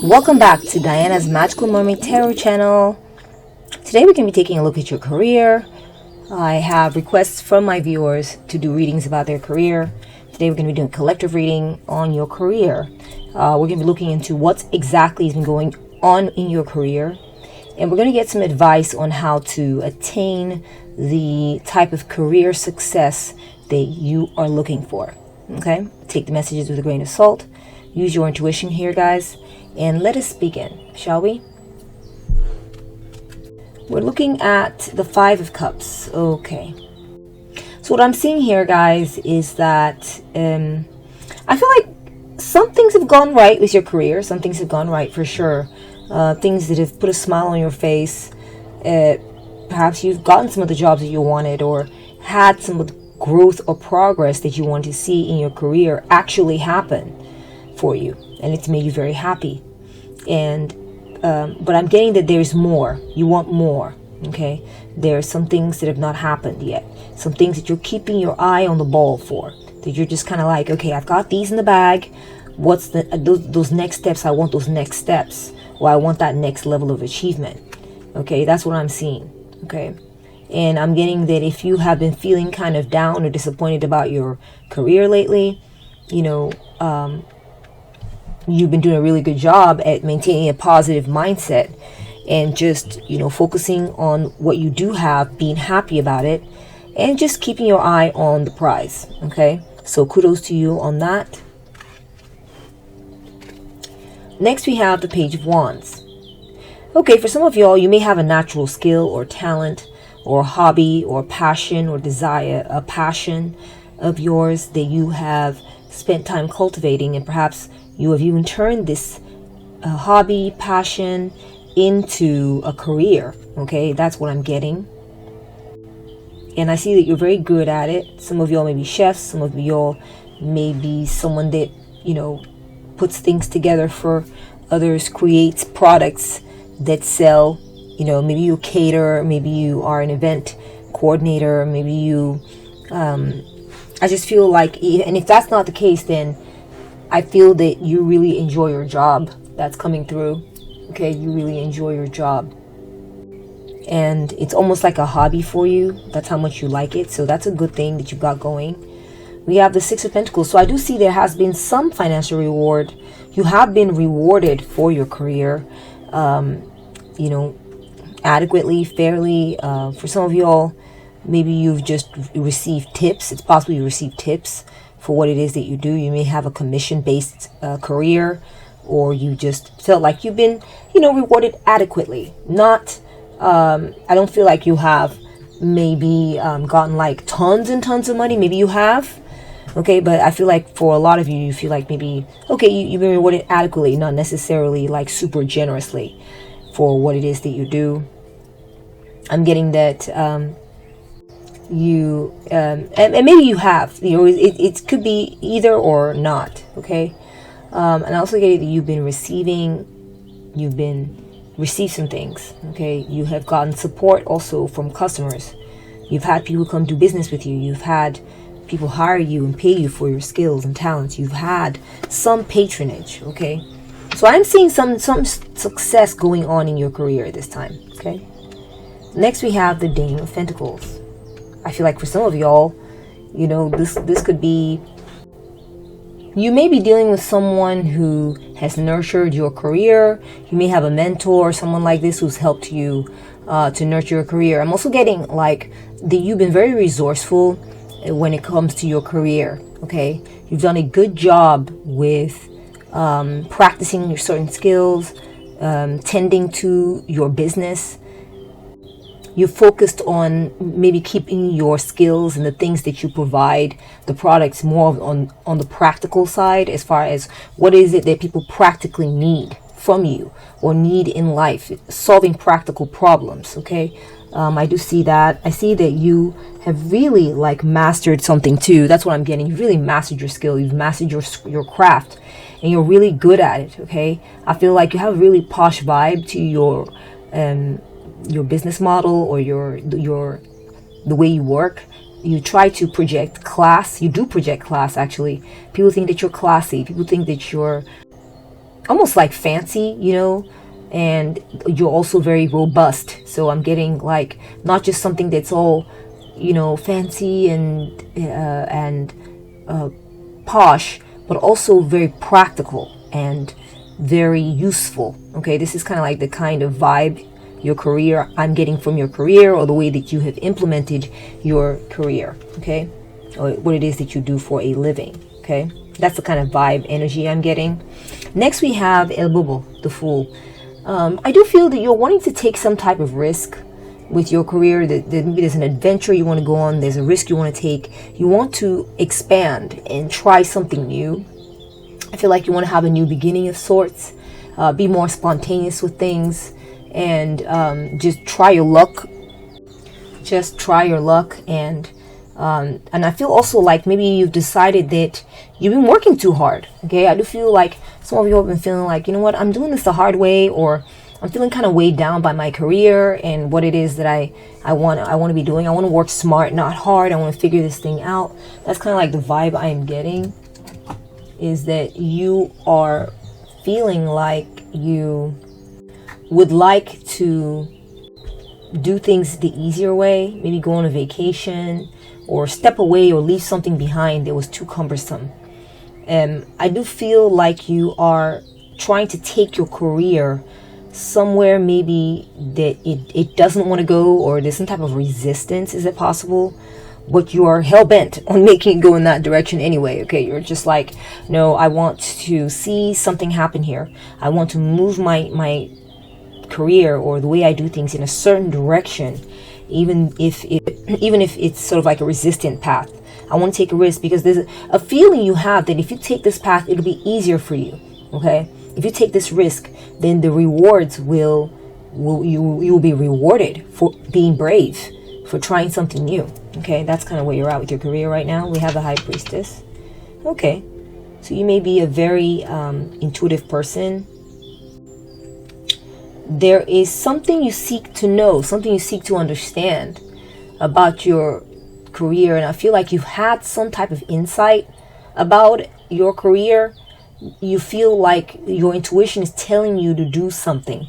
Welcome back to Diana's Magical Mermaid Tarot channel. Today we're going to be taking a look at your career. I have requests from my viewers to do readings about their career. Today we're going to be doing a collective reading on your career. We're going to be looking into what exactly has been going on in your career. And we're going to get some advice on how to attain the type of career success that you are looking for. Okay? Take the messages with a grain of salt. Use your intuition here, guys. And let us begin, shall we? We're looking at the Five of Cups. Okay. So what I'm seeing here, guys, is that I feel like some things have gone right with your career. Some things have gone right for sure. Things that have put a smile on your face. Perhaps you've gotten some of the jobs that you wanted, or had some of the growth or progress that you want to see in your career actually happen for you, and it's made you very happy. And but I'm getting that there's more. You want more. Okay, there are some things that have not happened yet, some things that you're keeping your eye on the ball for, that you're just kind of like, okay, I've got these in the bag. What's the those next steps? I want those next steps, or I want that next level of achievement. Okay, that's what I'm seeing. Okay, and I'm getting that if you have been feeling kind of down or disappointed about your career lately, you know, you've been doing a really good job at maintaining a positive mindset and just, you know, focusing on what you do have, being happy about it, and just keeping your eye on the prize. Okay, so kudos to you on that. Next we have the Page of Wands. Okay, for some of y'all, you may have a natural skill or talent or hobby or passion or desire, a passion of yours that you have spent time cultivating, and perhaps you have even turned this hobby, passion into a career. Okay, that's what I'm getting. And I see that you're very good at it. Some of y'all may be chefs. Some of y'all may be someone that, you know, puts things together for others, creates products that sell. You know, maybe you cater. Maybe you are an event coordinator. Maybe you... I just feel like, and if that's not the case, then I feel that you really enjoy your job. That's coming through. Okay, you really enjoy your job. And it's almost like a hobby for you. That's how much you like it. So that's a good thing that you got going. We have the Six of Pentacles. So I do see there has been some financial reward. You have been rewarded for your career, you know, adequately, fairly. For some of y'all, maybe you've just received tips. It's possible you received tips for what it is that you do. You may have a commission-based career, or you just felt like you've been, you know, rewarded adequately. Not, I don't feel like you have maybe gotten like tons and tons of money. Maybe you have, okay, but I feel like for a lot of you, you feel like maybe, okay, you've been rewarded adequately, not necessarily like super generously for what it is that you do. I'm getting that you and maybe you have, you know, it could be either or not. Okay, and I also get that you've been received some things. Okay, you have gotten support also from customers. You've had people come do business with you. You've had people hire you and pay you for your skills and talents. You've had some patronage. Okay, so I'm seeing some success going on in your career this time. Okay, next we have the Dame of Pentacles. I feel like for some of y'all, you know, this could be, you may be dealing with someone who has nurtured your career. You may have a mentor or someone like this who's helped you to nurture your career. I'm also getting like that you've been very resourceful when it comes to your career. Okay, you've done a good job with practicing your certain skills, tending to your business. You focused on maybe keeping your skills and the things that you provide, the products, more on the practical side, as far as what is it that people practically need from you or need in life, solving practical problems. Okay, I do see that. I see that you have really like mastered something too. That's what I'm getting. You've really mastered your skill. You've mastered your craft, and you're really good at it. Okay, I feel like you have a really posh vibe to your business model, or the way you work. You try to project class. You do project class, actually. People think that you're classy. People think that you're almost like fancy, and you're also very robust. So I'm getting like not just something that's all, fancy and posh, but also very practical and very useful. Okay, this is kind of like the kind of vibe your career I'm getting from your career, or the way that you have implemented your career. Okay, or what it is that you do for a living. Okay, that's the kind of vibe energy I'm getting. Next we have El Bobo, the Fool. I do feel that you're wanting to take some type of risk with your career, that maybe there's an adventure you want to go on, there's a risk you want to take, you want to expand and try something new. I feel like you want to have a new beginning of sorts, be more spontaneous with things, and just try your luck. Just try your luck, and I feel also like maybe you've decided that you've been working too hard. Okay, I do feel like some of you have been feeling like, you know what, I'm doing this the hard way, or I'm feeling kind of weighed down by my career and what it is that I want to be doing. I want to work smart, not hard. I want to figure this thing out. That's kind of like the vibe I am getting, is that you are feeling like you would like to do things the easier way, maybe go on a vacation or step away or leave something behind that was too cumbersome. I do feel like you are trying to take your career somewhere maybe that it doesn't want to go, or there's some type of resistance. Is it possible? But you are hell-bent on making it go in that direction anyway. Okay, you're just like, no, I want to see something happen here. I want to move my career or the way I do things in a certain direction, even if it's sort of like a resistant path. I want to take a risk because there's a feeling you have that if you take this path, it'll be easier for you. Okay, if you take this risk, then the rewards you will be rewarded for being brave, for trying something new. Okay, that's kind of where you're at with your career right now. We have the High Priestess. Okay, so you may be a very intuitive person. There is something you seek to know, something you seek to understand about your career, and I feel like you've had some type of insight about your career. You feel like your intuition is telling you to do something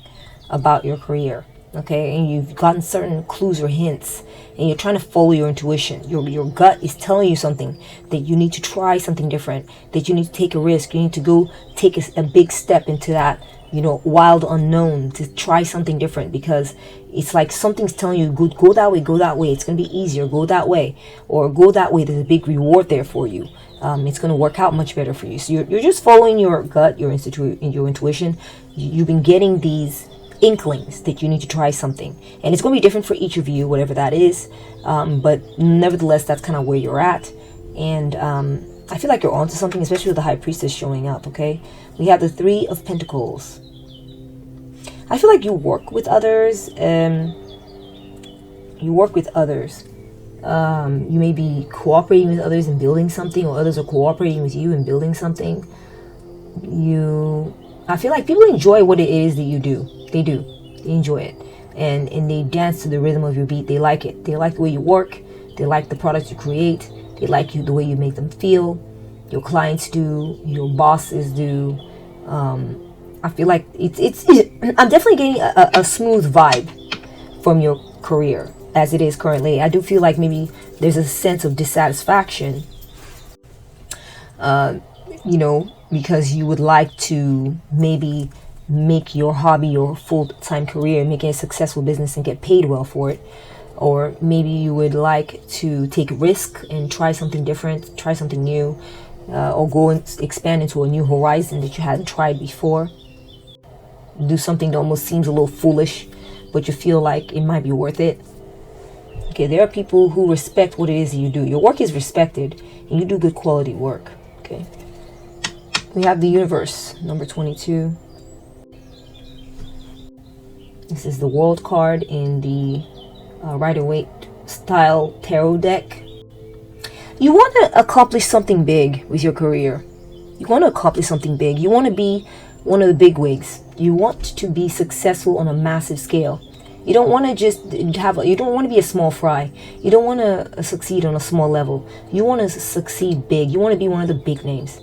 about your career. Okay, and you've gotten certain clues or hints, and you're trying to follow your intuition. Your gut is telling you something, that you need to try something different, that you need to take a risk, you need to go take a big step into that, wild unknown, to try something different, because it's like something's telling you, go that way, it's going to be easier, go that way, or go that way, there's a big reward there for you. It's going to work out much better for you. So you're just following your gut, your intuition. You've been getting these inklings that you need to try something, and it's going to be different for each of you, whatever that is, but nevertheless, that's kind of where you're at. And I feel like you're onto something, especially with the High Priestess showing up. Okay, we have the Three of Pentacles. I feel like you work with others. You may be cooperating with others in building something, or others are cooperating with you in building something. I feel like people enjoy what it is that you do. They do. They enjoy it. And they dance to the rhythm of your beat. They like it. They like the way you work. They like the products you create. They like the way you make them feel. Your clients do. Your bosses do. I feel like it's I'm definitely getting a smooth vibe from your career as it is currently. I do feel like maybe there's a sense of dissatisfaction, because you would like to maybe make your hobby your full-time career, make it a successful business and get paid well for it. Or maybe you would like to take a risk and try something different, try something new, or go and expand into a new horizon that you hadn't tried before. Do something that almost seems a little foolish, but you feel like it might be worth it. Okay, there are people who respect what it is that you do. Your work is respected, and you do good quality work. Okay. We have the Universe, number 22. This is the World card in the Rider-Waite style tarot deck. You want to accomplish something big with your career. You want to accomplish something big. You want to be one of the big wigs. You want to be successful on a massive scale. You don't want to you don't want to be a small fry. You don't want to succeed on a small level. You want to succeed big. You want to be one of the big names.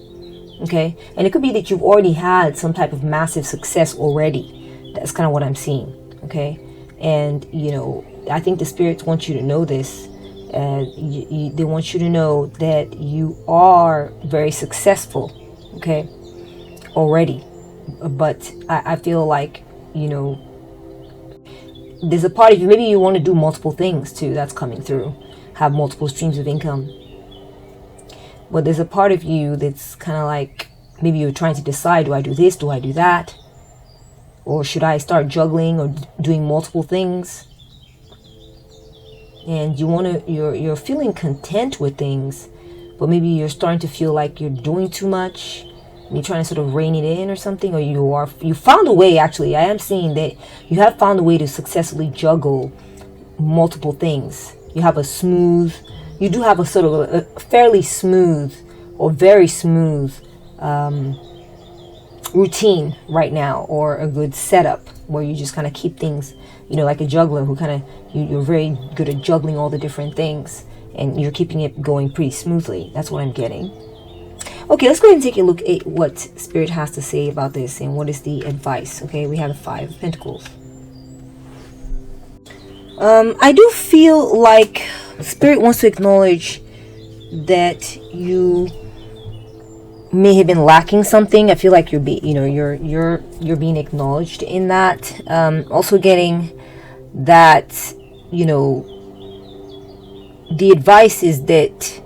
Okay, and it could be that you've already had some type of massive success already. That's kind of what I'm seeing. Okay, and I think the spirits want you to know this. They want you to know that you are very successful. Okay, already. But I feel like there's a part of you, maybe you want to do multiple things too. That's coming through, have multiple streams of income. But there's a part of you that's kind of like, maybe you're trying to decide, do I do this, do I do that, or should I start juggling or doing multiple things? And you're feeling content with things, but maybe you're starting to feel like you're doing too much, and you're trying to sort of rein it in or something, or you found a way. Actually, I am seeing that you have found a way to successfully juggle multiple things. You do have a sort of a fairly smooth or very smooth routine right now, or a good setup where you just kind of keep things, like a juggler who kind of, you're very good at juggling all the different things, and you're keeping it going pretty smoothly. That's what I'm getting. Okay, let's go ahead and take a look at what Spirit has to say about this and what is the advice. Okay, we have the Five of Pentacles. I do feel like Spirit wants to acknowledge that you may have been lacking something. I feel like you're being acknowledged in that. Also getting that, the advice is that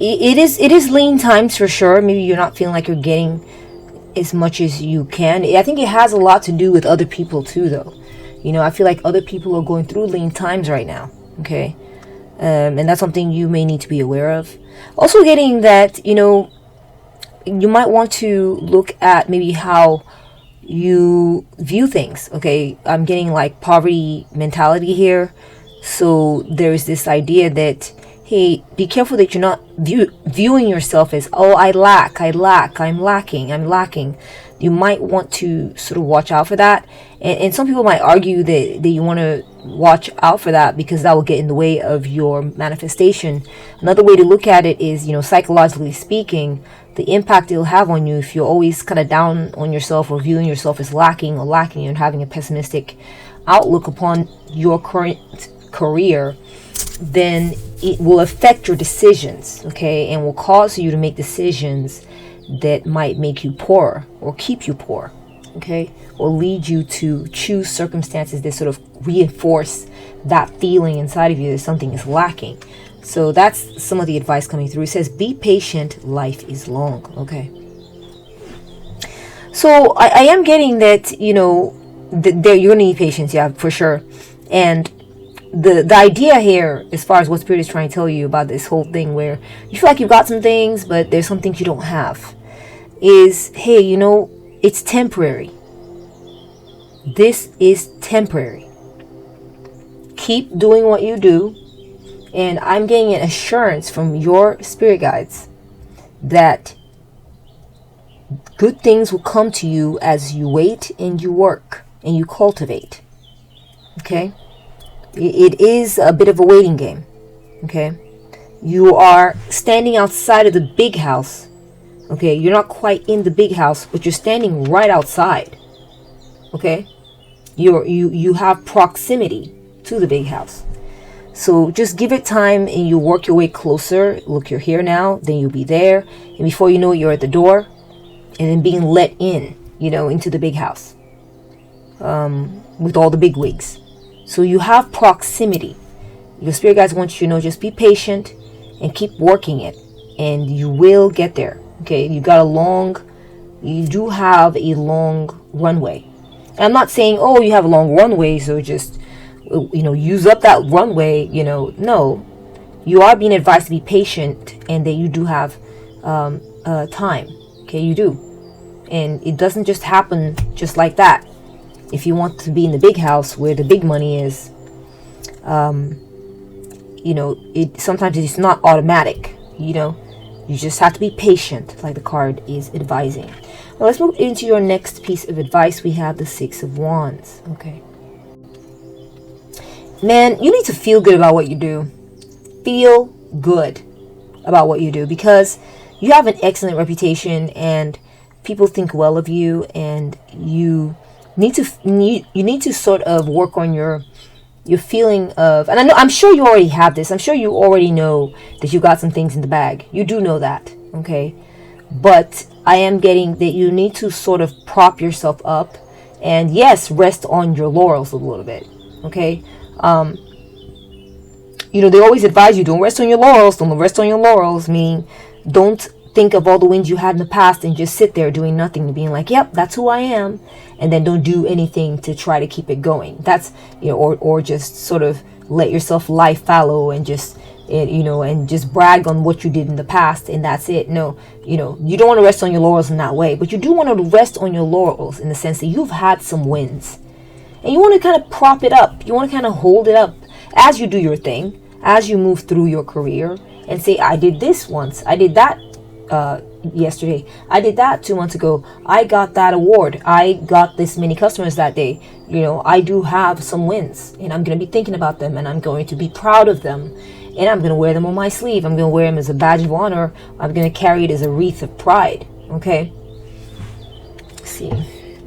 it is lean times for sure. Maybe you're not feeling like you're getting as much as you can. I think it has a lot to do with other people too, though. I feel like other people are going through lean times right now. Okay. And that's something you may need to be aware of. Also getting that, you might want to look at maybe how you view things. Okay. I'm getting like poverty mentality here. So there's this idea that, hey, be careful that you're not viewing yourself as, oh, I'm lacking. You might want to sort of watch out for that. And some people might argue that you want to watch out for that because that will get in the way of your manifestation. Another way to look at it is, psychologically speaking, the impact it'll have on you if you're always kind of down on yourself or viewing yourself as lacking and having a pessimistic outlook upon your current career, then it will affect your decisions, okay, and will cause you to make decisions that might make you poor or keep you poor, okay, or lead you to choose circumstances that sort of reinforce that feeling inside of you that something is lacking. So that's some of the advice coming through. It says, be patient, life is long, okay. So I am getting that, you're gonna need patience, yeah, for sure. And the idea here, as far as what Spirit is trying to tell you about this whole thing where you feel like you've got some things but there's some things you don't have, is, hey, it's temporary. This is temporary. Keep doing what you do, and I'm getting an assurance from your spirit guides that good things will come to you as you wait and you work and you cultivate. Okay? It is a bit of a waiting game. Okay? You are standing outside of the big house. Okay? You're not quite in the big house, but you're standing right outside. Okay? You have proximity to the big house. So just give it time and you work your way closer. Look, you're here now, then you'll be there. And before you know it, you're at the door and then being let in, into the big house with all the big wigs. So you have proximity. Your spirit guides want you to know, just be patient and keep working it. And you will get there. Okay, you do have a long runway. And I'm not saying, oh, you have a long runway, so just, use up that runway, no. You are being advised to be patient and that you do have time. Okay, you do. And it doesn't just happen just like that. If you want to be in the big house where the big money is, sometimes it's not automatic, You just have to be patient, like the card is advising. Now let's move into your next piece of advice. We have the Six of Wands. Okay. Man, you need to feel good about what you do. Feel good about what you do, because you have an excellent reputation and people think well of you, and you need to sort of work on your feeling of, and I'm sure you already have this. I'm sure you already know that you got some things in the bag. You do know that, okay? But I am getting that you need to sort of prop yourself up, and yes, rest on your laurels a little bit, okay? They always advise you, don't rest on your laurels. Don't rest on your laurels, meaning don't think of all the wins you had in the past and just sit there doing nothing and being like, yep, that's who I am, and then don't do anything to try to keep it going. That's, or just sort of let yourself lie fallow and just, and just brag on what you did in the past, and that's it. No, you don't want to rest on your laurels in that way, but you do want to rest on your laurels in the sense that you've had some wins, and you want to kind of prop it up. You want to kind of hold it up as you do your thing, as you move through your career, and say, I did this once, I did that yesterday, I did that 2 months ago, I got that award, I got this many customers that day. I do have some wins, and I'm going to be thinking about them, and I'm going to be proud of them, and I'm going to wear them on my sleeve. I'm going to wear them as a badge of honor. I'm going to carry it as a wreath of pride. Okay, let's see,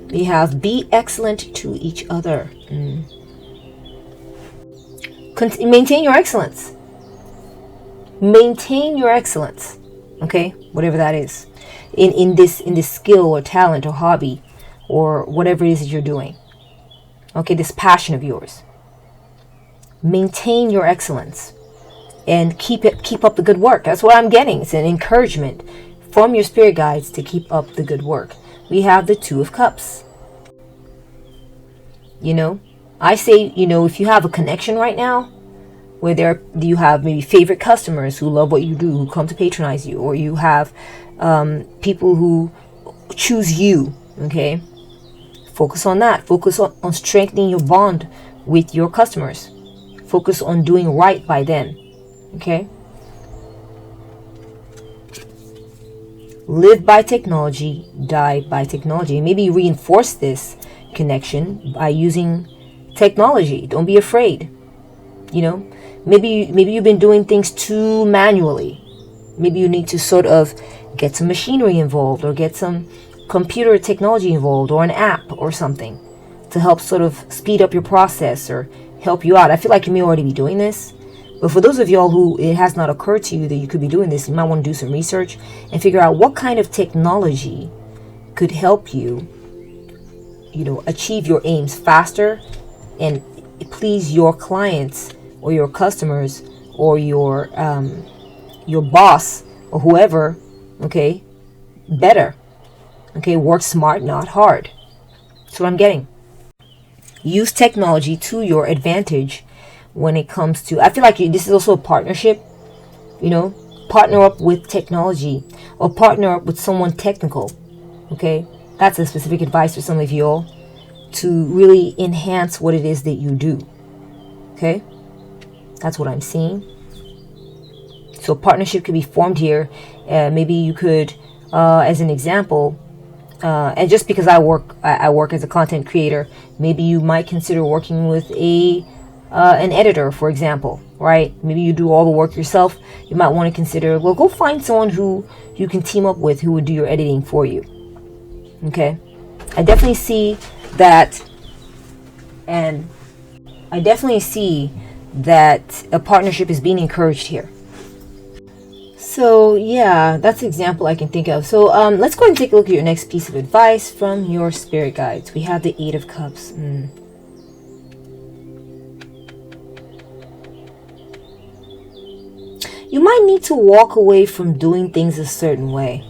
we have be excellent to each other. Maintain your excellence. Maintain your excellence. Okay, whatever that is, in this skill or talent or hobby or whatever it is that you're doing. Okay, this passion of yours. Maintain your excellence and keep up the good work. That's what I'm getting. It's an encouragement from your spirit guides to keep up the good work. We have the Two of Cups. I say, if you have a connection right now, where you have maybe favorite customers who love what you do, who come to patronize you, or you have people who choose you, okay? Focus on that. Focus on strengthening your bond with your customers. Focus on doing right by them, okay? Live by technology, die by technology. Maybe reinforce this connection by using technology. Don't be afraid. Maybe you've been doing things too manually. Maybe you need to sort of get some machinery involved, or get some computer technology involved, or an app or something to help sort of speed up your process or help you out. I feel like you may already be doing this, but for those of y'all who it has not occurred to you that you could be doing this, you might want to do some research and figure out what kind of technology could help you, achieve your aims faster and please your clients or your customers or your boss or whoever, okay, better. Okay, work smart, not hard. That's what I'm getting. Use technology to your advantage when it comes to, I feel like this is also a partnership, partner up with technology or partner up with someone technical. Okay, that's a specific advice for some of you all to really enhance what it is that you do. Okay, that's what I'm seeing. So partnership could be formed here. Maybe you could, as an example, and just because I work as a content creator, maybe you might consider working with an editor, for example, right? Maybe you do all the work yourself. You might want to consider, well, go find someone who you can team up with who would do your editing for you. Okay, I definitely see that, and I definitely see that a partnership is being encouraged here. So yeah, that's an example I can think of. So let's go ahead and take a look at your next piece of advice from your spirit guides. We have the Eight of Cups. You might need to walk away from doing things a certain way.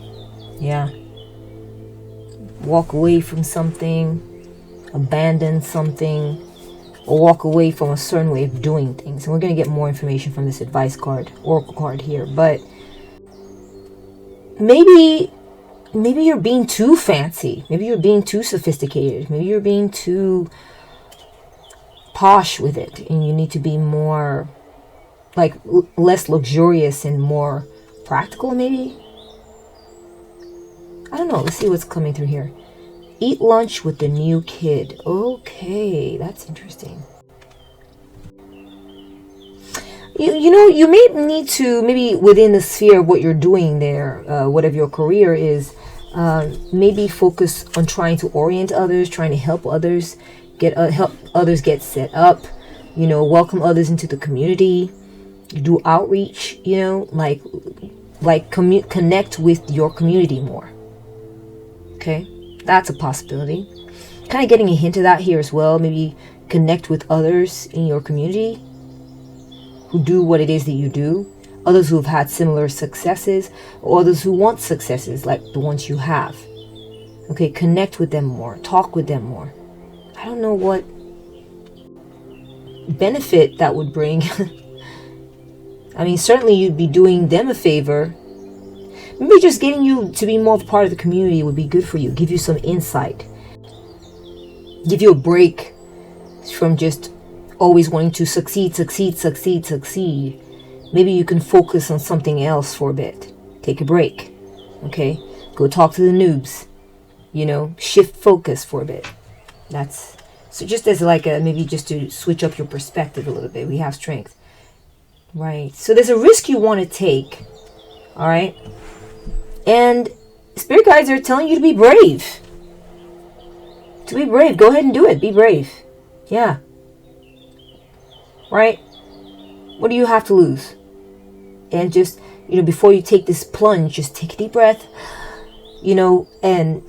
Yeah. Walk away from something, abandon something, or walk away from a certain way of doing things. And we're going to get more information from this advice card, oracle card here. But maybe you're being too fancy. Maybe you're being too sophisticated. Maybe you're being too posh with it, and you need to be more, like, less luxurious and more practical, maybe. I don't know. Let's see what's coming through here. Eat lunch with the new kid. Okay, that's interesting. You may need to, maybe within the sphere of what you're doing there, whatever your career is, maybe focus on trying to orient others, trying to help others help others get set up, welcome others into the community, do outreach, connect with your community more. Okay, that's a possibility. Kind of getting a hint of that here as well. Maybe connect with others in your community who do what it is that you do, others who have had similar successes, or others who want successes like the ones you have. Okay, connect with them more, talk with them more. I don't know what benefit that would bring. I mean, certainly you'd be doing them a favor. Maybe just getting you to be more of a part of the community would be good for you, give you some insight, give you a break from just always wanting to succeed. Maybe you can focus on something else for a bit. Take a break. Okay? Go talk to the noobs. Shift focus for a bit. That's so just as like maybe just to switch up your perspective a little bit. We have strength. Right. So there's a risk you want to take. All right? And spirit guides are telling you to be brave. To be brave. Go ahead and do it. Be brave. Yeah. Right? What do you have to lose? And just, before you take this plunge, just take a deep breath, and,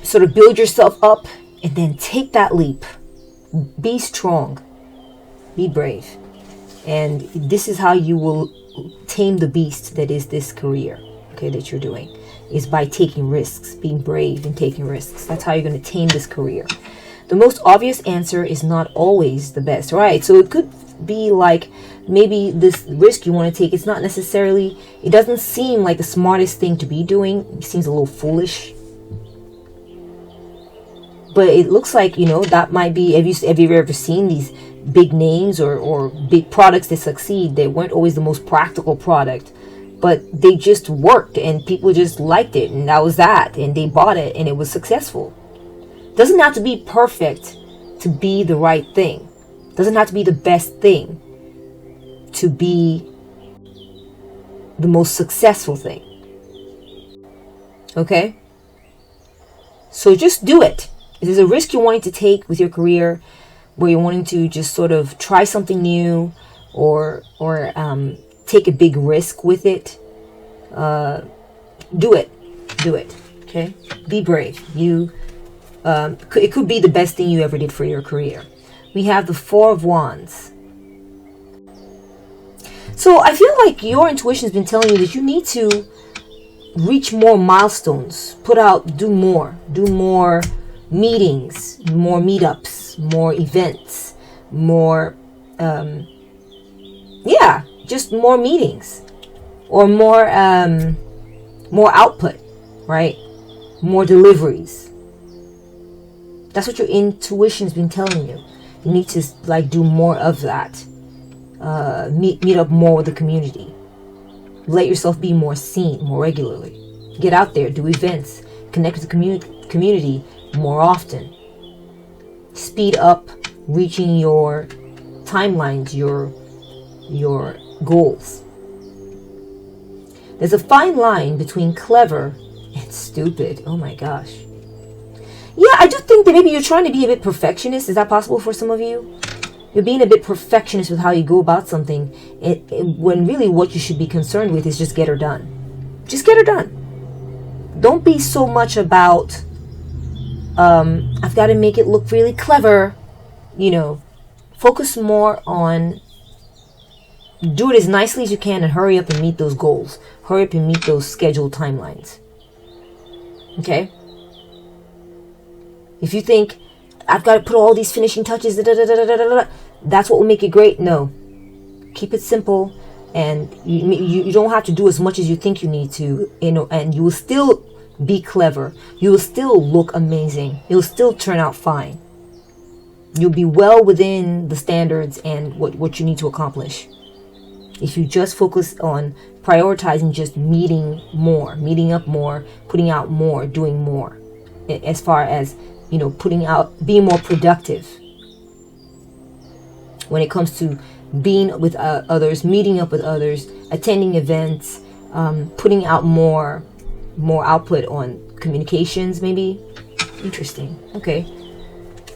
sort of build yourself up and then take that leap. Be strong. Be brave. And this is how you will tame the beast that is this career, okay, that you're doing, is by taking risks, being brave and taking risks. That's how you're going to tame this career. The most obvious answer is not always the best, right? So it could be like maybe this risk you want to take, it's not necessarily, it doesn't seem like the smartest thing to be doing. It seems a little foolish. But it looks like, that might be, have you ever seen these big names or big products that succeed? They weren't always the most practical product, but they just worked and people just liked it, and that was that, and they bought it and it was successful. Doesn't have to be perfect to be the right thing. Doesn't have to be the best thing to be the most successful thing. Okay? So just do it. If there's a risk you're wanting to take with your career, where you're wanting to just sort of try something new or take a big risk with it, do it. Do it. Okay? Be brave. It could be the best thing you ever did for your career. We have the Four of Wands. So I feel like your intuition has been telling you that you need to reach more milestones, do more meetings, more meetups, more events, more, just more meetings, or more output, right? More deliveries. That's what your intuition's been telling you. You need to do more of that. Meet up more with the community. Let yourself be more seen more regularly. Get out there, do events, connect with the community more often. Speed up reaching your timelines, your goals. There's a fine line between clever and stupid. Oh my gosh. Yeah, I do think that maybe you're trying to be a bit perfectionist. Is that possible for some of you? You're being a bit perfectionist with how you go about something, when really what you should be concerned with is just get her done. Just get her done. Don't be so much about, I've got to make it look really clever. Focus more on do it as nicely as you can and hurry up and meet those goals. Hurry up and meet those scheduled timelines. Okay? If you think, I've got to put all these finishing touches, that's what will make it great. No. Keep it simple, and you don't have to do as much as you think you need to, and you will still be clever. You will still look amazing. It will still turn out fine. You'll be well within the standards and what you need to accomplish. If you just focus on prioritizing just meeting up more, putting out more, doing more, as far as being more productive. when it comes to being with others, meeting up with others, attending events, putting out more output on communications, maybe. Interesting. Okay.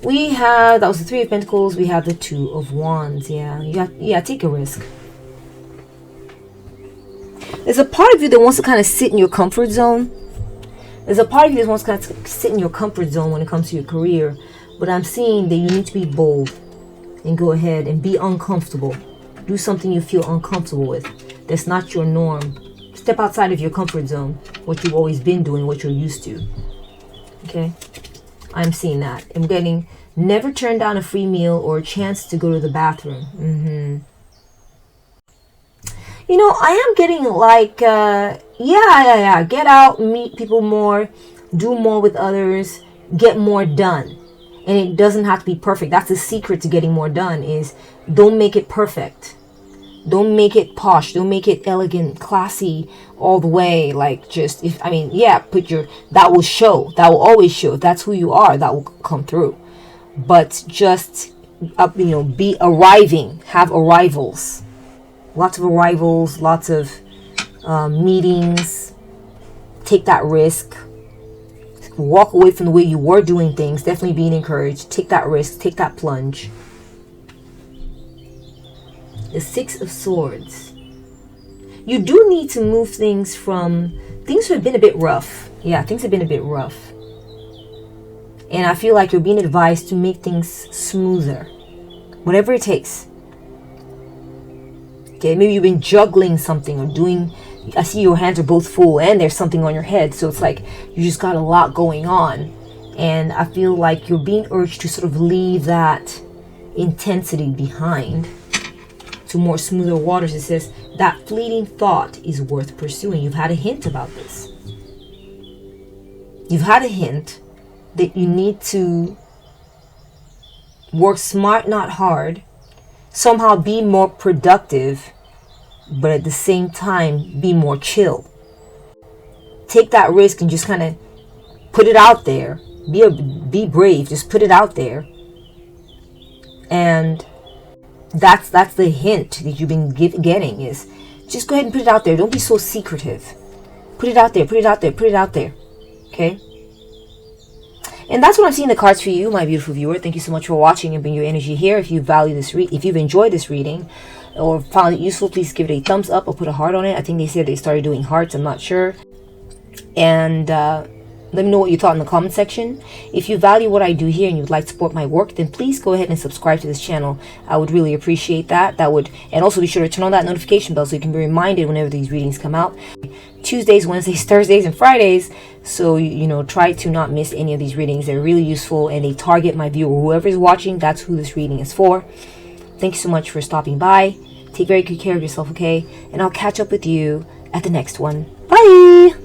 We have, that was the Three of Pentacles. We have the Two of Wands. Yeah, take a risk. There's a part of you that wants to kind of sit in your comfort zone. There's a part of you that wants to kind of sit in your comfort zone when it comes to your career. But I'm seeing that you need to be bold and go ahead and be uncomfortable. Do something you feel uncomfortable with. That's not your norm. Step outside of your comfort zone. What you've always been doing, what you're used to. Okay? I'm seeing that. I'm getting never turn down a free meal or a chance to go to the bathroom. You know, I am getting like, get out, meet people more, do more with others, get more done. And it doesn't have to be perfect. That's the secret to getting more done, is don't make it perfect. Don't make it posh. Don't make it elegant, classy all the way. Like just, that will show. That will always show. If that's who you are, that will come through. But just, be arriving. Have arrivals. Lots of arrivals. Lots of meetings. Take that risk. Walk away from the way you were doing things. Definitely being encouraged. Take that risk. Take that plunge. The Six of Swords. You do need to move things things have been a bit rough. Yeah, things have been a bit rough. And I feel like you're being advised to make things smoother. Whatever it takes. Okay, maybe you've been juggling something or doing, I see your hands are both full and there's something on your head. So it's like you just got a lot going on. And I feel like you're being urged to sort of leave that intensity behind to more smoother waters. It says that fleeting thought is worth pursuing. You've had a hint about this. You've had a hint that you need to work smart, not hard. Somehow be more productive, but at the same time be more chill. Take that risk and just kind of put it out there. Be brave. Just put it out there. And that's the hint that you've been getting, is just go ahead and put it out there. Don't be so secretive. Put it out there. Put it out there. Put it out there. Okay? And that's what I'm seeing the cards for you, my beautiful viewer. Thank you so much for watching and bring your energy here. If you value this if you've enjoyed this reading or found it useful, please give it a thumbs up or put a heart on it. I think they said they started doing hearts. I'm not sure. And let me know what you thought in the comment section. If you value what I do here and you'd like to support my work, then please go ahead and subscribe to this channel. I would really appreciate that. And also be sure to turn on that notification bell so you can be reminded whenever these readings come out. Tuesdays, Wednesdays, Thursdays, and Fridays. So, try to not miss any of these readings. They're really useful and they target my viewer. Whoever is watching, that's who this reading is for. Thank you so much for stopping by. Take very good care of yourself, okay? And I'll catch up with you at the next one. Bye!